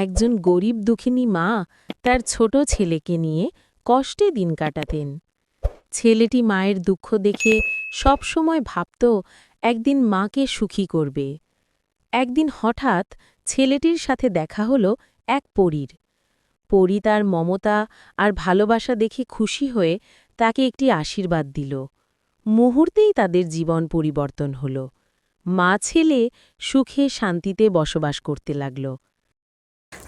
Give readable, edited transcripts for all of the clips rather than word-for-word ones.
একজন গরিব দুঃখিনী মা তার ছোট ছেলেকে নিয়ে কষ্টে দিন কাটাতেন। ছেলেটি মায়ের দুঃখ দেখে সবসময় ভাবত একদিন মাকে সুখী করবে। একদিন হঠাৎ ছেলেটির সাথে দেখা হলো এক পরীর। পরী তার মমতা আর ভালোবাসা দেখে খুশি হয়ে তাকে একটি আশীর্বাদ দিল। মুহূর্তেই তাদের জীবন পরিবর্তন হল। মা ছেলে সুখে শান্তিতে বসবাস করতে লাগল।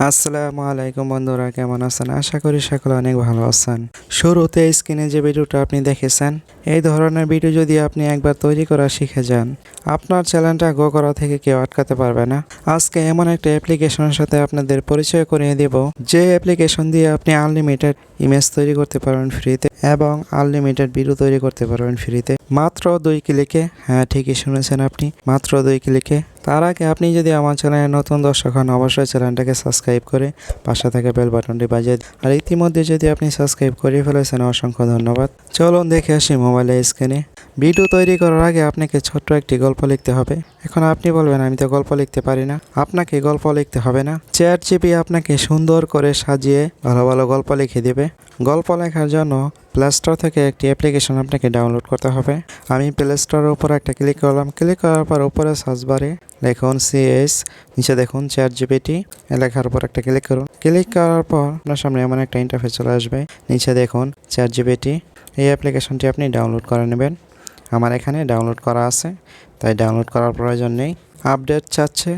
আসসালামু আলাইকুম বন্ধুরা, কেমন আছেন? আশা করি সকলে অনেক ভালো আছেন। শুরুতে স্ক্রিনে যে ভিডিওটা আপনি দেখেছেন, এই ধরনের ভিডিও যদি আপনি একবার তৈরি করা শিখে যান, আপনার চ্যানেলটা গ্রো করা থেকে কেউ আটকাতে পারবে না। আজকে এমন একটা অ্যাপ্লিকেশনের সাথে আপনাদের পরিচয় করিয়ে দেব, যে অ্যাপ্লিকেশন দিয়ে আপনি আনলিমিটেড ইমেজ তৈরি করতে পারবেন ফ্রিতে এবং আনলিমিটেড ভিডিও তৈরি করতে পারবেন ফ্রিতে মাত্র 2 ক্লিকে। হ্যাঁ, ঠিকই শুনেছেন আপনি, মাত্র 2 ক্লিকে। তার আগে আপনি যদি আমার চ্যানেলে নতুন দর্শক হন, অবশ্যই চ্যানেলটাকে সাবস্ক্রাইব করে পাশে থাকা বেল বাটনটি বাজিয়ে দিন। আর ইতিমধ্যে যদি আপনি সাবস্ক্রাইব করে ফেলেছেন, অসংখ্য ধন্যবাদ। চলুন দেখে আসি মোবাইলের স্ক্রিনে। ভিডিও তৈরি করার আগে আপনাকে ছোট্ট একটি গল্প লিখতে হবে। এখন আপনি বলবেন, আমি তো গল্প লিখতে পারি না। আপনাকে গল্প লিখতে হবে না, চ্যাটজিপিটি আপনাকে সুন্দর করে সাজিয়ে ভালো ভালো গল্প লিখে দেবে। গল্প লেখার জন্য প্লে স্টোর থেকে একটি অ্যাপ্লিকেশন আপনাকে ডাউনলোড করতে হবে। আমি প্লে স্টোরের উপর একটা ক্লিক করলাম। ক্লিক করার পর উপরে সার্চ বারে লিখুন CS, নিচে দেখুন চ্যাটজিপিটি, লেখার উপর একটা ক্লিক করুন। ক্লিক করার পর আপনার সামনে এমন একটা ইন্টারফেস চলে আসবে। নিচে দেখুন চ্যাটজিপিটি। এই অ্যাপ্লিকেশনটি আপনি ডাউনলোড করে নেবেন। আমার এখানে ডাউনলোড করা আছে, তাই ডাউনলোড করার প্রয়োজন নেই। আপডেট চাচ্ছে,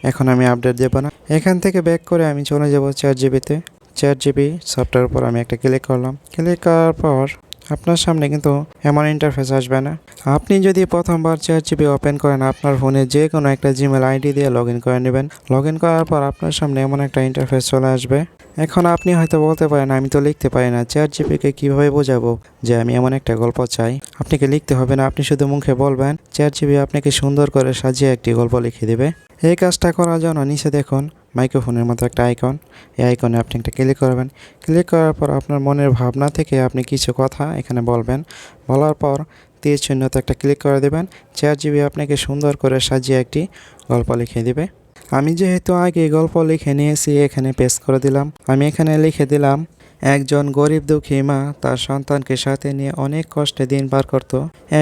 এখন আমি আপডেট দেব না। এখান থেকে ব্যাক করে আমি চলে যাব চ্যাটজিপিটিতে। চ্যাটজিপিটি সফটওয়্যার উপর আমি একটা ক্লিক করলাম। ক্লিক করার পর আপনার সামনে কিন্তু এমন ইন্টারফেস আসবে না। আপনি যদি প্রথমবার চ্যাটজিপিটি ওপেন করেন, আপনার ফোনে যে কোনো একটা জিমেল আইডি দিয়ে লগ ইন করে নেবেন। লগ ইন করার পর আপনার সামনে এমন একটা ইন্টারফেস চলে আসবে। এখন আপনি হয়তো বলতে পারেন, আমি তো লিখতে পারি না, চ্যাটজিপিটিকে কীভাবে বোঝাবো যে আমি এমন একটা গল্প চাই? আপনাকে লিখতে হবে না, আপনি শুধু মুখে বলবেন, চ্যাটজিপিটি আপনাকে সুন্দর করে সাজিয়ে একটি গল্প লিখে দেবে। এই কাজটা করার জন্য নিচে দেখুন মাইক্রোফোনের মতো একটা আইকন। এই আইকনে আপনি একটা ক্লিক করবেন। ক্লিক করার পর আপনার মনের ভাবনা থেকে আপনি কিছু কথা এখানে বলবেন। বলার পর তীর চিহ্নতে একটা ক্লিক করে দেবেন। চ্যাটজিপিটি আপনাকে সুন্দর করে সাজিয়ে একটি গল্প লিখে দেবে। আমি যেহেতু আগে গল্প লিখে নিয়েছি, এখানে পেস্ট করে দিলাম। আমি এখানে লিখে দিলাম, একজন গরিব দুঃখী মা তার সন্তানকে সাথে নিয়ে অনেক কষ্টে দিন পার করত।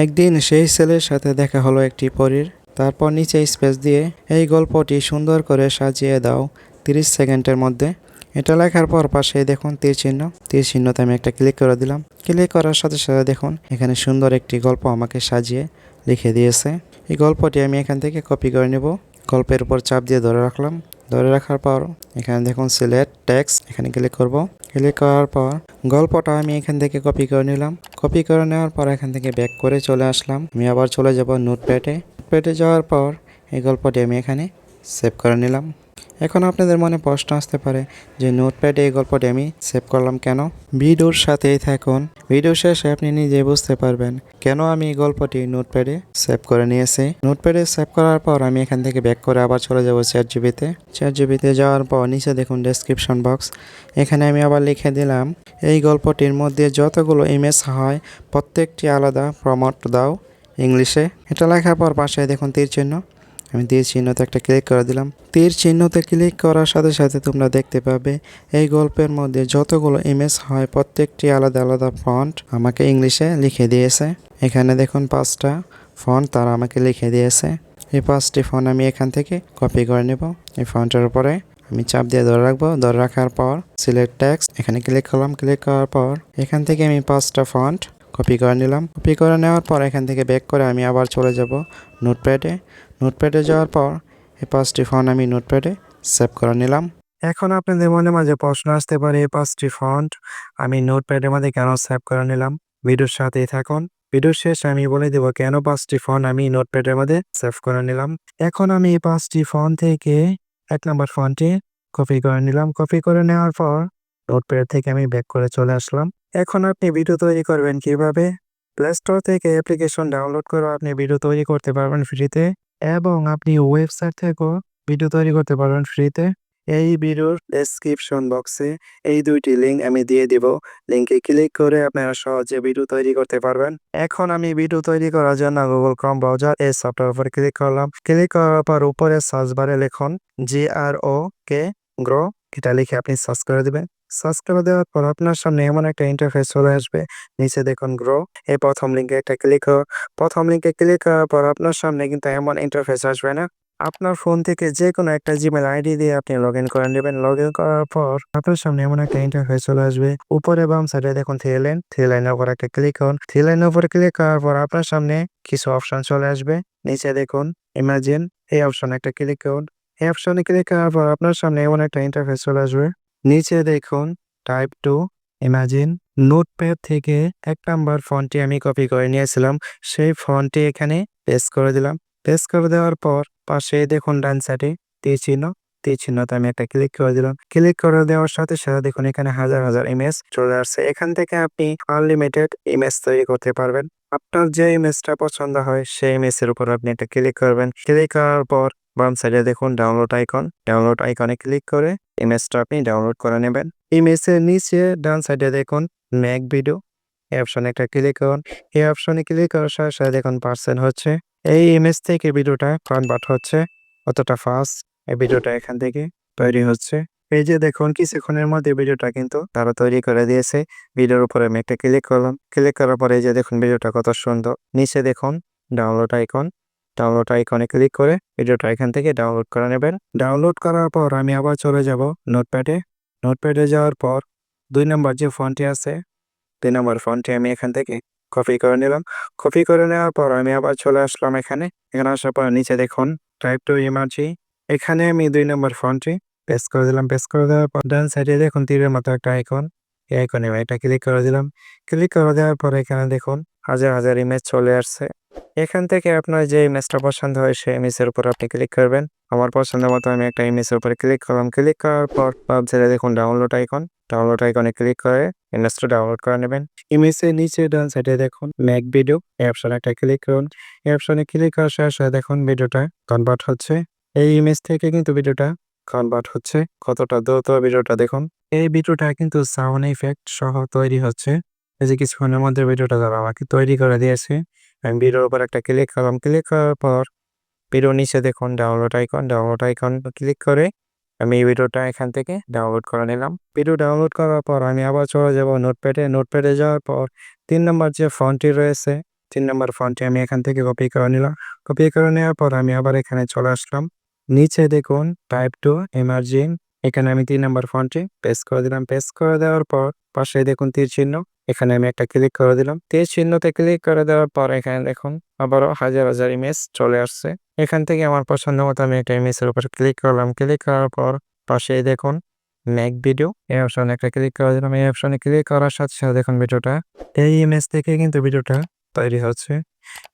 একদিন সেই ছেলের সাথে দেখা হলো একটি পরীর। তারপর নিচে স্পেস দিয়ে এই গল্পটি সুন্দর করে সাজিয়ে দাও 30 সেকেন্ডের মধ্যে। এটা লেখার পর পাশে দেখুন তীর চিহ্ন। তীর চিহ্নতে আমি একটা ক্লিক করে দিলাম। ক্লিক করার সাথে সাথে দেখুন এখানে সুন্দর একটি গল্প আমাকে সাজিয়ে লিখে দিয়েছে। এই গল্পটি আমি এখান থেকে কপি করে নেব। গল্পের উপর চাপ দিয়ে ধরে রাখলাম। ধরে রাখার পর এখানে দেখুন সিলেক্ট টেক্সট, এখানে ক্লিক করব। ক্লিক করার পর গল্পটা আমি এখান থেকে কপি করে নিলাম। কপি করে নেওয়ার পর এখান থেকে ব্যাক করে চলে আসলাম। আমি আবার চলে যাব নোটপ্যাডে। নোটপ্যাডে যাওয়ার পর এই গল্পটি আমি এখানে সেভ করে নিলাম। এখন আপনাদের মনে প্রশ্ন আসতে পারে যে নোটপ্যাডে এই গল্পটি আমি সেভ করলাম কেন? ভিডিওর সাথেই থাকুন, ভিডিও শেষে আপনি নিজে বুঝতে পারবেন কেন আমি এই গল্পটি নোটপ্যাডে সেভ করে নিয়েছি। নোটপ্যাডে সেভ করার পর আমি এখান থেকে ব্যাক করে আবার চলে যাব চ্যাটজিপিটিতে। চ্যাটজিপিটিতে যাওয়ার পর নিচে দেখুন ডেসক্রিপশন বক্স, এখানে আমি আবার লিখে দিলাম, এই গল্পটির মধ্যে যতগুলো ইমেজ হয় প্রত্যেকটি আলাদা প্রম্পট দাও ইংলিশে। এটা লেখার পর পাশে দেখুন তীর চিহ্ন, আমি তীর চিহ্নতে একটা ক্লিক করে দিলাম। তীর চিহ্নতে ক্লিক করার সাথে সাথে তোমরা দেখতে পাবে এই গল্পের মধ্যে যতগুলো ইমেজ হয় প্রত্যেকটি আলাদা আলাদা ফন্ট আমাকে ইংলিশে লিখে দিয়েছে। এখানে দেখুন 5টা ফন্ট তারা আমাকে লিখে দিয়েছে। এই 5টি ফন্ট আমি এখান থেকে কপি করে নেব। এই ফন্টের উপরে আমি চাপ দিয়ে ধরে রাখবো। ধরে রাখার পর সিলেক্ট টেক্সট, এখানে ক্লিক করলাম। ক্লিক করার পর এখান থেকে আমি 5টা ফন্ট কপি করে নিলাম। কপি করে নেওয়ার পর এখান থেকে ব্যাক করে আমি আবার চলে যাব নোটপ্যাডে। নোটপ্যাডে যাওয়ার পর এই 5টি ফন্ট আমি নোটপ্যাডে সেভ করে নিলাম। এখন আপনাদের মনে মাঝে প্রশ্ন আসতে পারে, এই 5টি ফন্ট আমি নোটপ্যাডের মধ্যে কেন সেভ করে নিলাম? ভিডিওর সাথেই থাকুন, ভিডিওর শেষে আমি বলে দেব কেন 5টি ফন্ট আমি নোটপ্যাডের মধ্যে সেভ করে নিলাম। এখন আমি এই 5টি ফন্ট থেকে 1 নম্বর ফন্টটি কপি করে নিলাম। কপি করে নেওয়ার পর নোটপ্যাড থেকে আমি ব্যাক করে চলে আসলাম। এখন আপনি ভিডিও তৈরি করবেন কিভাবে? প্লে স্টোর থেকে অ্যাপ্লিকেশন ডাউনলোড করে আপনি ভিডিও তৈরি করতে পারবেন ফ্রিতে এবং আপনি ওয়েবসাইট থেকেও ভিডিও তৈরি করতে পারবেন ফ্রিতে। এই ভিডিওর ডেসক্রিপশন বক্সে এই 2টি লিঙ্ক আমি দিয়ে দিব। লিঙ্কে ক্লিক করে আপনারা সহজে ভিডিও তৈরি করতে পারবেন। এখন আমি ভিডিও তৈরি করার জন্য গুগল ক্রোম ব্রাউজার এই সফটওয়্যার উপর ক্লিক করলাম। ক্লিক করার পর উপরে সার্চ বারে লিখুন GROK গ্রো এটা লিখে আপনি সার্চ করে দিবেন। সার্চ করে দেওয়ার পর আপনার সামনে এমন একটা ইন্টারফেস চলে আসবে। নিচে দেখুন গ্রো, এই ১ম লিঙ্কে একটা ক্লিক ১ম লিঙ্কে ক্লিক করার পর আপনার সামনে কিন্তু এমন ইন্টারফেস আসবে না? আপনার ফোন থেকে যেকোনো একটা জিমেইল আইডি দিয়ে আপনি লগইন করে নিবেন। লগইন করার পর আপনার সামনে এমন একটা ইন্টারফেস চলে আসবে। উপরে বাম সাইডে দেখুন থ্রি লাইনের উপর একটা ক্লিক করুন। থ্রি লাইনের উপরে ক্লিক করার পর আপনার সামনে কিছু অপশন চলে আসবে। নিচে দেখুন ইমাজিন, এই অপশনে একটা ক্লিক করুন। এই অপশনে ক্লিক করার পর আপনার সামনে এমন একটা ইন্টারফেস চলে আসবে। নিচে দেখুন টাইপ টু ইমাজিন। নোটপ্যাড থেকে ১ নাম্বার ফন্টটি আমি কপি করে নিয়েছিলাম। সেই ফন্টটি এখানে পেস্ট করে দিলাম। পেস্ট করে দেওয়ার পর পাশে দেখুন ডান সাইডে তীর চিহ্ন, তীর চিহ্নতে আমি একটা ক্লিক করে দিলাম। ক্লিক করে দেওয়ার সাথে, সাথে দেখুন এখানে হাজার, হাজার ইমেজ চলে আসছে। এখান থেকে আপনি আনলিমিটেড ইমেজ তৈরি করতে পারবেন। আপনার যে ইমেজটা পছন্দ হয় সেই ইমেজের উপর আপনি একটা ক্লিক করবেন। ক্লিক করার পর বাম সাইডে দেখুন ডাউনলোড আইকন। ডাউনলোড আইকনে ক্লিক করে ইমেজটা আপনি ডাউনলোড করে নেবেন। ইমেজের নিচে ডান সাইডে দেখুন মেক ভিডিও, এই অপশনে একটা ক্লিক করুন। এই অপশনে ক্লিক করার সাথে, সাথে দেখুন পার্সেন্ট হচ্ছে। এই ইমেজ থেকে ভিডিওটা কনভার্ট হচ্ছে। কতটা ফাস্ট এই ভিডিওটা এখান থেকে তৈরি হচ্ছে। এই যে দেখুন কিছুক্ষণের মধ্যে ভিডিওটা কিন্তু তারা তৈরি করে দিয়েছে। ভিডিওর উপরে আমি একটা ক্লিক করলাম। ক্লিক করার পরে এই যে দেখুন ভিডিওটা কত সুন্দর। নিচে দেখুন ডাউনলোড আইকন। ডাউনলোড আইকনে ক্লিক করে ভিডিওটা এখান থেকে ডাউনলোড করে নেবেন। ডাউনলোড করার পর আমি আবার চলে যাব নোটপ্যাডে। নোটপ্যাডে যাওয়ার পর ২ নাম্বার যে ফন্টটি আছে, ২ নাম্বার ফন্টটি আমি এখান থেকে কপি করে নিলাম। কপি করে নেওয়ার পর আমি আবার চলে আসলাম এখানে। এখানে আসার পর নিচে দেখুন টাইপ টু ইমাজি। এখানে আমি ২ নাম্বার ফন্টটি পেস্ট করে দিলাম। পেস্ট করে দেওয়ার পর ডান সাইডে দেখুন তীরের মতো একটা আইকন। এই আইকনে আমি এটা ক্লিক করে দিলাম। ক্লিক করে দেওয়ার পর এখানে দেখুন হাজার, হাজার ইমেজ চলে আসছে। এখান থেকে আপনার যে ইমেজটা পছন্দ হয় সেই ইমেজের উপর আপনি ক্লিক করবেন। আমার পছন্দ মতো আমি একটা ইমেজের উপরে ক্লিক করলাম। ক্লিক করার পর বাম সাইডে দেখুন ডাউনলোড আইকন। ডাউনলোড আইকনে ক্লিক করে ইমেজটা ডাউনলোড করে নেবেন। ইমেজের নিচে ডান সাইডে দেখুন মেক ভিডিও, এই অপশনে একটা ক্লিক করুন। এই অপশনে ক্লিক করার সাথে, সাথে দেখুন ভিডিওটা কনভার্ট হচ্ছে। এই ইমেজ থেকে কিন্তু ভিডিওটা কনভার্ট হচ্ছে। কতটা দ্রুত ভিডিওটা দেখুন। এই ভিডিওটা কিন্তু সাউন্ড ইফেক্ট সহ তৈরি হচ্ছে। এই যে কিছুক্ষণের মধ্যে ভিডিওটা তারা আমাকে তৈরি করে দিয়েছে। আমি ভিডিওর উপর একটা ক্লিক করলাম। ক্লিক করার পর ভিডিওর নিচে দেখুন download icon. Download icon click করে আমি এই ভিডিওটা এখান থেকে ডাউনলোড করে নিলাম। ভিডিও ডাউনলোড করার পর আমি আবার চলে যাব নোটপ্যাডে। নোটপ্যাডে যাওয়ার পর ৩ নাম্বার যে ফন্টটি রয়েছে, ৩ নাম্বার ফন্টটি আমি এখান থেকে কপি করে নিলাম। কপি করে নেওয়ার পর আমি আবার এখানে চলে আসলাম। নিচে দেখুন টাইপ টু ইমার্জিং, এখানে আমি ৩ নাম্বার ফন্টটি পেস্ট করে দিলাম। পেস্ট করে দেওয়ার পর পাশে দেখুন তীর চিহ্ন, এখানে আমি একটা ক্লিক করে দিলাম। তীর চিহ্নতে ক্লিক করে দেওয়ার পর এখানে দেখুন আবারও হাজার, হাজার ইমেজ চলে আসছে। এখান থেকে আমার পছন্দ মতো আমি একটা ইমেজের উপর ক্লিক করলাম। ক্লিক করার পর পাশেই দেখুন মেক ভিডিও, এই অপশনে একটা ক্লিক করে দিলাম। এই অপশনে ক্লিক করার সাথে, সাথে দেখুন ভিডিওটা এই ইমেজ থেকে কিন্তু ভিডিওটা তৈরি হচ্ছে।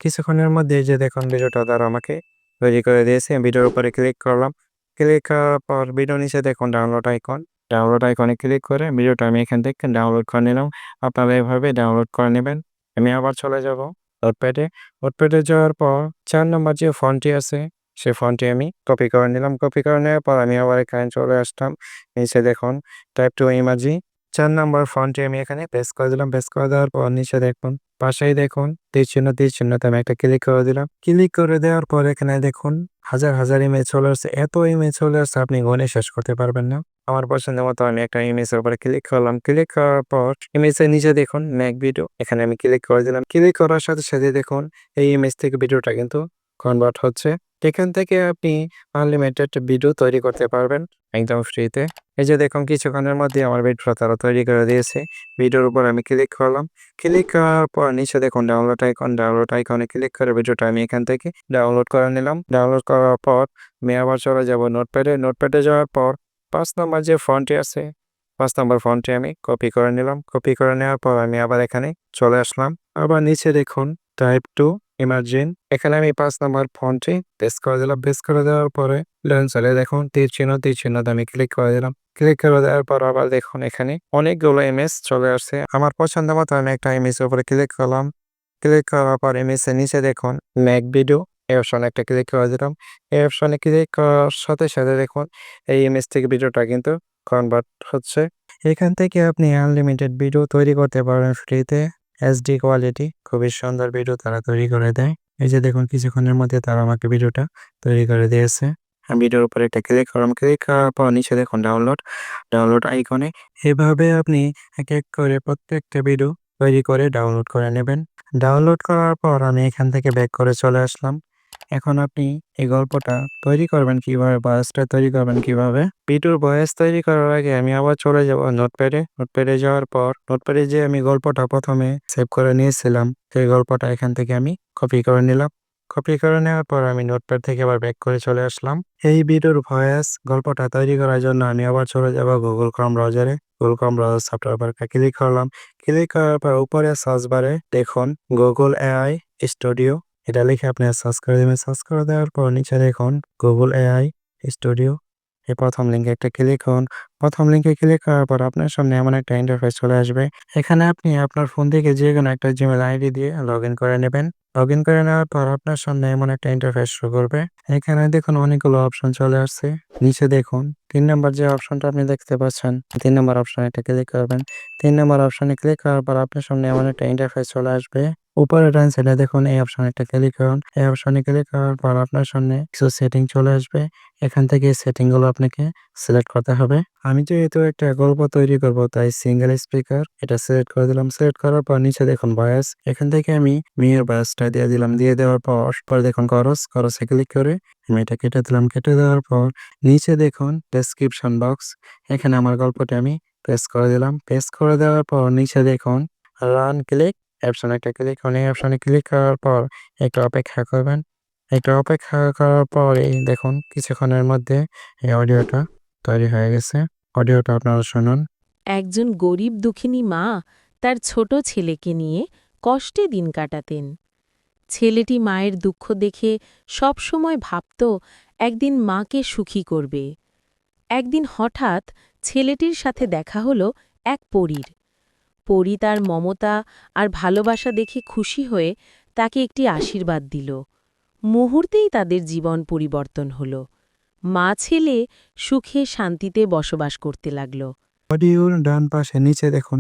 কিছুক্ষণের মধ্যে এই যে দেখুন ভিডিওটা তারা আমাকে তৈরি করে দিয়েছে। ভিডিওর উপরে ক্লিক করলাম। ক্লিক করার পর ভিডিওর নিচে দেখুন ডাউনলোড আইকন। ডাউনলোড আইকনে ক্লিক করে ভিডিওটা আমি এখান থেকে ডাউনলোড করে নিলাম। আপনারা এভাবে ডাউনলোড করে নেবেন। আমি আবার চলে যাব নোটপ্যাডে। নোটপ্যাডে যাওয়ার পর ৪ নম্বর যে ফন্টটি আছে সেই ফন্টটি আমি কপি করে নিলাম। কপি করে নেওয়ার পর আমি আবার এখানে চলে আসলাম। নিচে দেখুন টাইপ টু ইমাজি, ৪ নাম্বার ফন্টটি আমি এখানে পেস্ট করে দিলাম। পেস্ট করে দেওয়ার পর নিচে দেখুন পাশেই দেখুন তীর চিহ্ন, তীর চিহ্নতে আমি একটা ক্লিক করে দিলাম। ক্লিক করে দেওয়ার পর এখানে দেখুন হাজার, হাজার ইমেজ চলে আসছে। এত ইমেজ চলে আসছে আপনি গুণে শেষ করতে পারবেন না। আমার পছন্দ মতো আমি একটা ইমেজের উপরে ক্লিক করলাম। ক্লিক করার পর ইমেজের নিচে দেখুন মেক ভিডিও, এখানে আমি ক্লিক করে দিলাম। ক্লিক করার সাথে, সাথে দেখুন এই ইমেজ থেকে ভিডিওটা কিন্তু কনভার্ট হচ্ছে। এখান থেকে আপনি আনলিমিটেড ভিডিও তৈরি করতে পারবেন একদম ফ্রিতে। এই যে দেখুন কিছুক্ষণের মধ্যে আমার ভিডিওটা তারা তৈরি করে দিয়েছে। ভিডিওর উপর আমি ক্লিক করলাম। ক্লিক করার পর নিচে দেখুন ডাউনলোড আইকন। ডাউনলোড আইকনে ক্লিক করে ভিডিওটা আমি এখান থেকে ডাউনলোড করে নিলাম। ডাউনলোড করার পর আমি আবার চলে যাব নোটপ্যাডে। নোটপ্যাডে যাওয়ার পর ৫ নম্বর যে ফন্টটি আছে, ৫ নম্বর ফন্টটি আমি কপি করে নিলাম। কপি করে নেওয়ার পর আমি আবার এখানে চলে আসলাম। আবার নিচে দেখুন টাইপ টু ইমার্জিন, এখানে আমি ৫ নম্বর ফন্টটি পেস্ট করে দিলাম। পেস্ট করে দেওয়ার পরে ডান সাইডে দেখুন তীর চিহ্ন, তীর চিহ্নতে আমি ক্লিক করে দিলাম। ক্লিক করে দেওয়ার পর আবার দেখুন এখানে অনেকগুলো ইমেজ চলে আসছে। আমার পছন্দ মতো আমি একটা ইমেজের উপরে ক্লিক করলাম। ক্লিক করার পর ইমেজের নিচে দেখুন মেক ভিডিও, এই অপশনে একটা ক্লিক করে দিলাম। এই অপশনে ক্লিক করার সাথে, সাথে দেখুন এই ইমেজ থেকে ভিডিওটা কিন্তু কনভার্ট হচ্ছে। এখান থেকে আপনি আনলিমিটেড ভিডিও তৈরি করতে পারবেন ফ্রিতে। এইচডি কোয়ালিটি খুবই সুন্দর ভিডিও তারা তৈরি করে দেয়। এই যে দেখুন কিছুক্ষণের মধ্যে তারা আমাকে ভিডিওটা তৈরি করে দিয়েছে। ভিডিওর উপরে একটা ক্লিক করলাম। ক্লিক করার পর নিচে দেখুন ডাউনলোড আইকনে। এভাবে আপনি এক করে প্রত্যেকটা ভিডিও তৈরি করে ডাউনলোড করে নেবেন। ডাউনলোড করার পর আমি এখান থেকে ব্যাক করে চলে আসলাম। এখন আপনি এই গল্পটা তৈরি করবেন কিভাবে, ভয়েসটা তৈরি করবেন কিভাবে? ভিডিওর ভয়েস তৈরি করার আগে আমি আবার চলে যাব নোটপ্যাডে। নোটপ্যাডে যাওয়ার পর নোটপ্যাডে যেয়ে আমি গল্পটা ১ম এ সেভ করে নিয়েছিলাম। সেই গল্পটা এখান থেকে আমি কপি করে নিলাম। কপি করে নেওয়ার পর আমি নোটপ্যাড থেকে আবার ব্যাক করে চলে আসলাম। এই ভিডিওর ভয়েস গল্পটা তৈরি করার জন্য আমি আবার চলে যাব Google Chrome ব্রাউজারে। Google Chrome ব্রাউজার সফটওয়্যার উপর ক্লিক করলাম। ক্লিক করার পর উপরে সার্চ বারে দেখুন Google AI স্টুডিও। এটা লিখে আপনি সার্চ করে দিবেন। সার্চ করে দেওয়ার পর নিচে দেখুন Google AI স্টুডিও। এই ১ম লিঙ্কে একটা ক্লিক করুন। ১ম লিঙ্কে ক্লিক করার পর আপনার সামনে এমন একটা ইন্টারফেস চলে আসবে। এখানে আপনি আপনার ফোন থেকে যেকোনো একটা Gmail আইডি দিয়ে লগইন করে নেবেন। লগইন করে নেওয়ার পর আপনার সামনে এমন একটা ইন্টারফেস শো করবে। এখানে দেখুন অনেকগুলো অপশন চলে আসছে। নিচে দেখুন ৩ নাম্বার যে অপশনটা আপনি দেখতে পাচ্ছেন, ৩ নাম্বার অপশনে একটা ক্লিক করবেন। ৩ নাম্বার অপশনে ক্লিক করার পর আপনার সামনে এমন একটা ইন্টারফেস চলে আসবে। উপরে ডান সাইডে দেখুন এই অপশনে একটা ক্লিক করুন। এই অপশনে ক্লিক করার পর আপনার সামনে কিছু সেটিং চলে আসবে। এখান থেকে এই সেটিং গুলো আপনাকে সিলেক্ট করতে হবে। আমি যেহেতু একটা গল্প তৈরি করব তাই সিঙ্গেল স্পিকার এটা সিলেক্ট করে দিলাম। সিলেক্ট করার পর নিচে দেখুন ভয়েস। এখান থেকে আমি মেয়ের ভয়েসটা দিয়ে দিলাম। দিয়ে দেওয়ার পর দেখুন করসে ক্লিক করে আমি এটা কেটে দিলাম। কেটে দেওয়ার পর নিচে দেখুন ডেসক্রিপশন বক্স। এখানে আমার গল্পটা আমি পেস্ট করে দিলাম। পেস্ট করে দেওয়ার পর নিচে দেখুন রান ক্লিক অপশনে একটা ক্লিক করুন। এই অপশনে ক্লিক করার পর একটু অপেক্ষা করবেন। একটু অপেক্ষা করার পরেই দেখুন কিছুক্ষণের মধ্যে এই অডিওটা তৈরি হয়ে গেছে। অডিওটা আপনারা শুনুন। একজন গরিব দুঃখিনী মা তার ছোট ছেলেকে নিয়ে কষ্টে দিন কাটাতেন। ছেলেটি মায়ের দুঃখ দেখে সবসময় ভাবত একদিন মাকে সুখী করবে। একদিন হঠাৎ ছেলেটির সাথে দেখা হলো এক পরীর। পরী তার মমতা আর ভালোবাসা দেখে খুশি হয়ে তাকে একটি আশীর্বাদ দিল। মুহূর্তেই তাদের জীবন পরিবর্তন হল। মা ছেলে সুখে শান্তিতে বসবাস করতে লাগল। অডিওর ডান পাশে নিচে দেখুন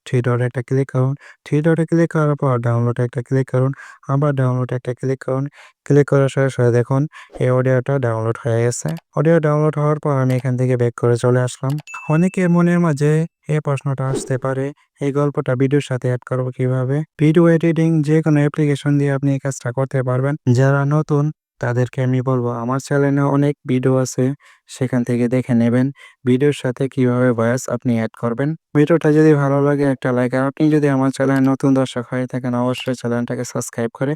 থ্রি ডট একটা ক্লিক করুন। থ্রি ডটে ক্লিক করার পর ডাউনলোড একটা ক্লিক করুন। আবার ডাউনলোড একটা ক্লিক করুন। ক্লিক করার সাথে সাথে দেখুন এই অডিওটা ডাউনলোড হয়ে গেছে। অডিও ডাউনলোড হওয়ার পর আমি এখান থেকে ব্যাক করে চলে আসলাম। অনেকের মনের মাঝে এই প্রশ্নটা আসতে পারে, এই গল্পটা ভিডিওর সাথে এড করবো কিভাবে? ভিডিও এডিটিং যে কোনো অ্যাপ্লিকেশন দিয়ে আপনি এই কাজটা করতে পারবেন। যারা নতুন তাদেরকে আমি বলবো আমার চ্যানেলে অনেক ভিডিও আছে, সেখান থেকে দেখে নেবেন ভিডিওর সাথে কিভাবে ভয়েস আপনি এড করবেন। ভিডিওটা যদি ভালো লাগে একটা লাইক, আর আপনি যদি আমার চ্যানেলে নতুন দর্শক হয়ে থাকেন অবশ্যই চ্যানেলটাকে সাবস্ক্রাইব করে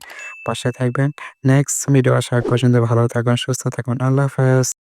পাশে থাকবেন। নেক্সট ভিডিও আসার পর্যন্ত ভালো থাকুন, সুস্থ থাকুন। আল্লাহ হাফেজ।